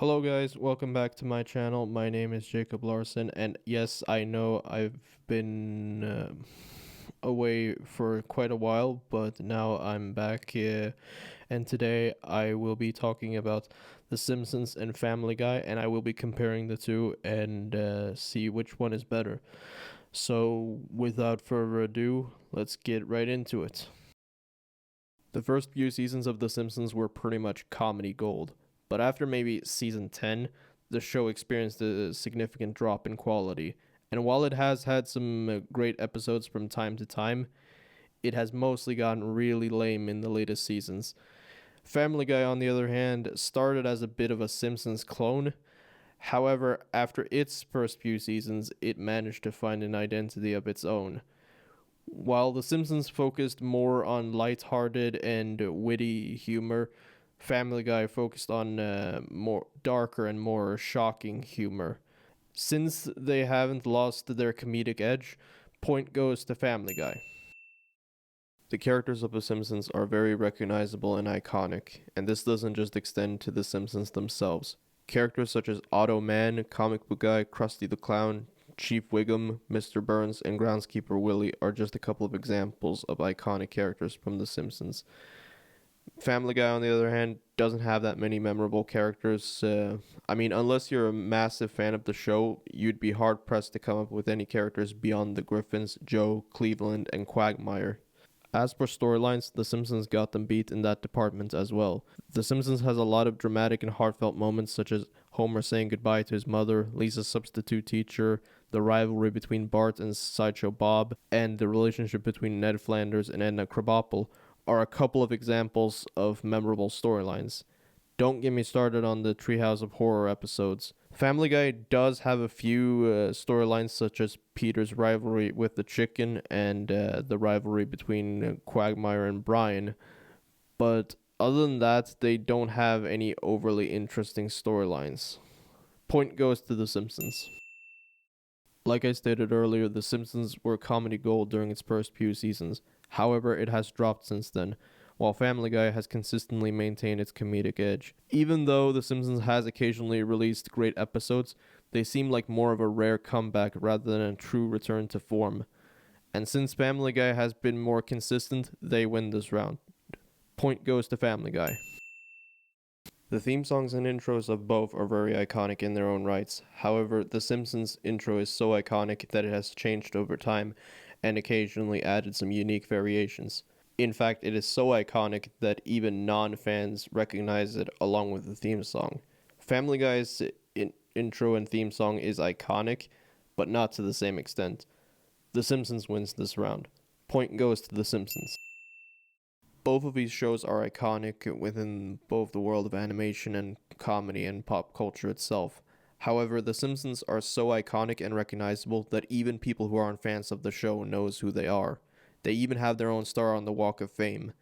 Hello guys, welcome back to my channel. My name is Jacob Larson, and yes, I know I've been away for quite a while, but now I'm back here, and today I will be talking about The Simpsons and Family Guy, and I will be comparing the two and see which one is better. So, without further ado, let's get right into it. The first few seasons of The Simpsons were pretty much comedy gold, but after maybe season 10, the show experienced a significant drop in quality. And while it has had some great episodes from time to time, it has mostly gotten really lame in the latest seasons. Family Guy, on the other hand, started as a bit of a Simpsons clone. However, after its first few seasons, it managed to find an identity of its own. While The Simpsons focused more on lighthearted and witty humor, Family Guy focused on more darker and more shocking humor. Since they haven't lost their comedic edge, point goes to Family Guy. The characters of The Simpsons are very recognizable and iconic, and this doesn't just extend to The Simpsons themselves. Characters such as Otto Mann, Comic Book Guy, Krusty the Clown, Chief Wiggum, Mr. Burns, and Groundskeeper Willie are just a couple of examples of iconic characters from The Simpsons. Family Guy, on the other hand, doesn't have that many memorable characters. Unless you're a massive fan of the show, you'd be hard pressed to come up with any characters beyond the Griffins, Joe, Cleveland, and Quagmire. As for storylines, The Simpsons got them beat in that department as well. The Simpsons has a lot of dramatic and heartfelt moments, such as Homer saying goodbye to his mother, Lisa's substitute teacher, the rivalry between Bart and Sideshow Bob, and the relationship between Ned Flanders and Edna Krabappel are a couple of examples of memorable storylines. Don't get me started on the Treehouse of Horror episodes. Family Guy does have a few storylines, such as Peter's rivalry with the chicken and the rivalry between Quagmire and Brian, but other than that, they don't have any overly interesting storylines. Point goes to The Simpsons. Like I stated earlier, The Simpsons were comedy gold during its first few seasons. However, it has dropped since then, while Family Guy has consistently maintained its comedic edge. Even though The Simpsons has occasionally released great episodes, they seem like more of a rare comeback rather than a true return to form. And since Family Guy has been more consistent, they win this round. Point goes to Family Guy. The theme songs and intros of both are very iconic in their own rights. However, The Simpsons intro is so iconic that it has changed over time and occasionally added some unique variations. In fact, it is so iconic that even non-fans recognize it along with the theme song. Family Guy's intro and theme song is iconic, but not to the same extent. The Simpsons wins this round. Point goes to The Simpsons. Both of these shows are iconic within both the world of animation and comedy and pop culture itself. However, The Simpsons are so iconic and recognizable that even people who aren't fans of the show knows who they are. They even have their own star on the Walk of Fame.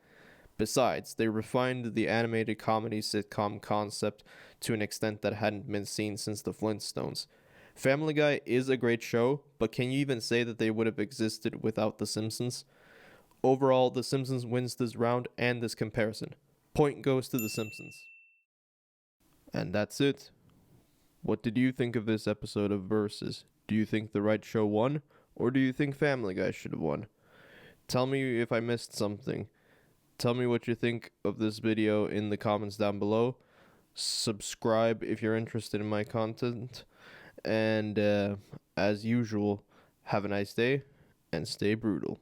Besides, they refined the animated comedy sitcom concept to an extent that hadn't been seen since the Flintstones. Family Guy is a great show, but can you even say that they would have existed without The Simpsons? Overall, The Simpsons wins this round and this comparison. Point goes to The Simpsons. And that's it. What did you think of this episode of Versus? Do you think the right show won, or do you think Family Guy should have won? Tell me if I missed something. Tell me what you think of this video in the comments down below. Subscribe if you're interested in my content. And as usual, have a nice day and stay brutal.